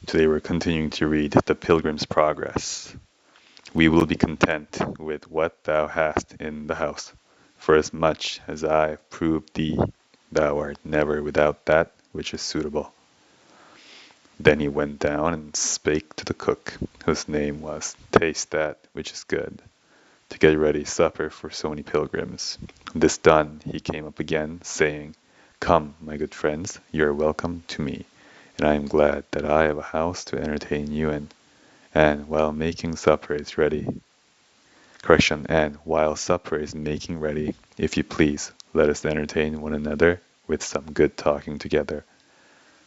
Today we're continuing to read the Pilgrim's Progress. We will be content with what thou hast in the house, for as much as I have proved thee, thou art never without that which is suitable. Then he went down and spake to the cook, whose name was Taste that which is good, to get ready supper for so many pilgrims. This done, he came up again, saying, Come, my good friends, you are welcome to me, and I am glad that I have a house to entertain you in. And while making supper is ready, correction, and while supper is making ready, if you please, let us entertain one another with some good talking together.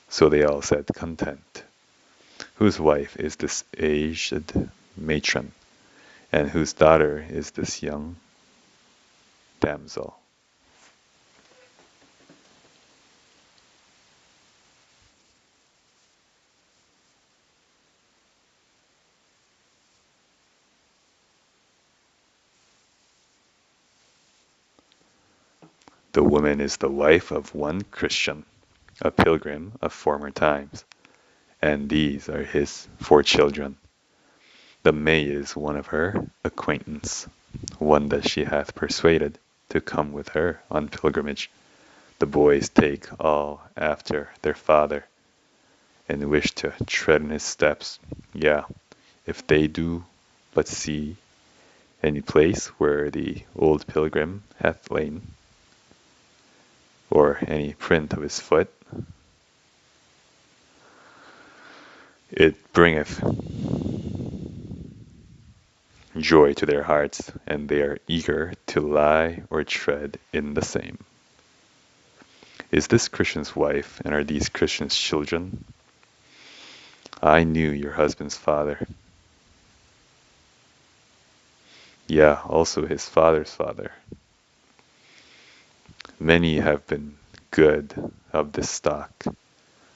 So they all said, Content. Whose wife is this aged matron, and whose daughter is this young damsel? The woman is the wife of one Christian, a pilgrim of former times, and these are his 4 children. The maid is one of her acquaintance, one that she hath persuaded to come with her on pilgrimage. The boys take all after their father, and wish to tread in his steps. Yeah, if they do but see any place where the old pilgrim hath lain, or any print of his foot, it bringeth joy to their hearts, and they are eager to lie or tread in the same. Is this Christian's wife, and are these Christian's children? I knew your husband's father. Yeah, also his father's father. Many have been good of this stock.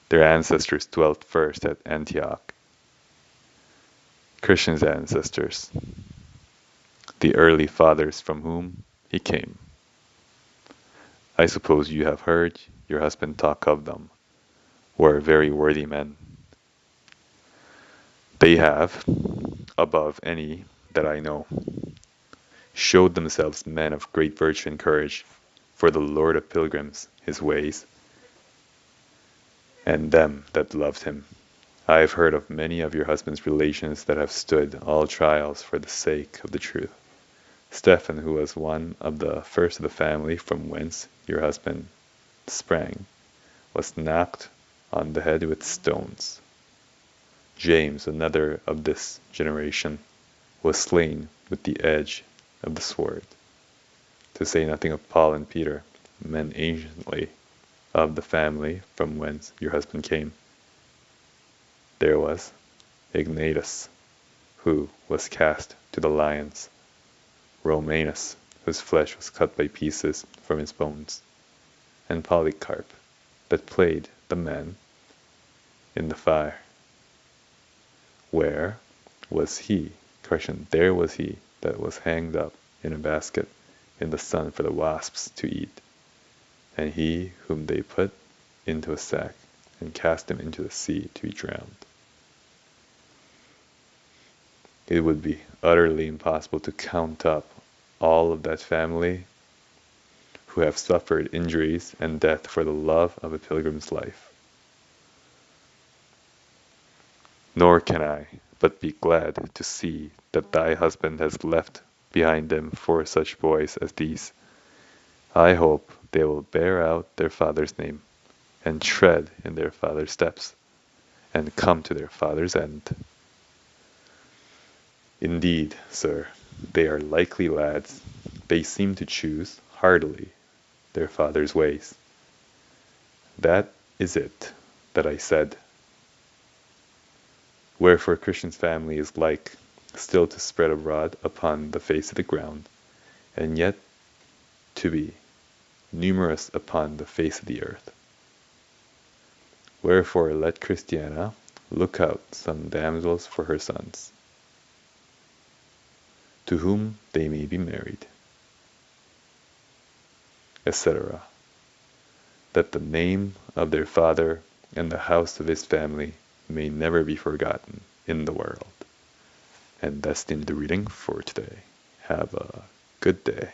Their ancestors dwelt first at Antioch. Christian's ancestors, the early fathers from whom he came. I suppose you have heard your husband talk of them, were very worthy men. They have, above any that I know, showed themselves men of great virtue and courage for the Lord of pilgrims, his ways, and them that loved him. I have heard of many of your husband's relations that have stood all trials for the sake of the truth. Stephen, who was one of the first of the family from whence your husband sprang, was knocked on the head with stones. James, another of this generation, was slain with the edge of the sword, to say nothing of Paul and Peter, men anciently of the family from whence your husband came. There was Ignatius, who was cast to the lions, Romanus, whose flesh was cut by pieces from his bones, and Polycarp, that played the man in the fire. Where was he? Question. There was he that was hanged up in a basket in the sun for the wasps to eat, and he whom they put into a sack and cast him into the sea to be drowned. It would be utterly impossible to count up all of that family who have suffered injuries and death for the love of a pilgrim's life. Nor can I but be glad to see that thy husband has left behind him 4 such boys as these. I hope they will bear out their father's name, and tread in their father's steps, and come to their father's end. Indeed, sir, they are likely lads. They seem to choose heartily their father's ways. That is it that I said. Wherefore Christian's family is like still to spread abroad upon the face of the ground, and yet to be numerous upon the face of the earth. Wherefore let Christiana look out some damsels for her sons, to whom they may be married, etc., that the name of their father and the house of his family may never be forgotten in the world. And that's the end of the reading for today. Have a good day.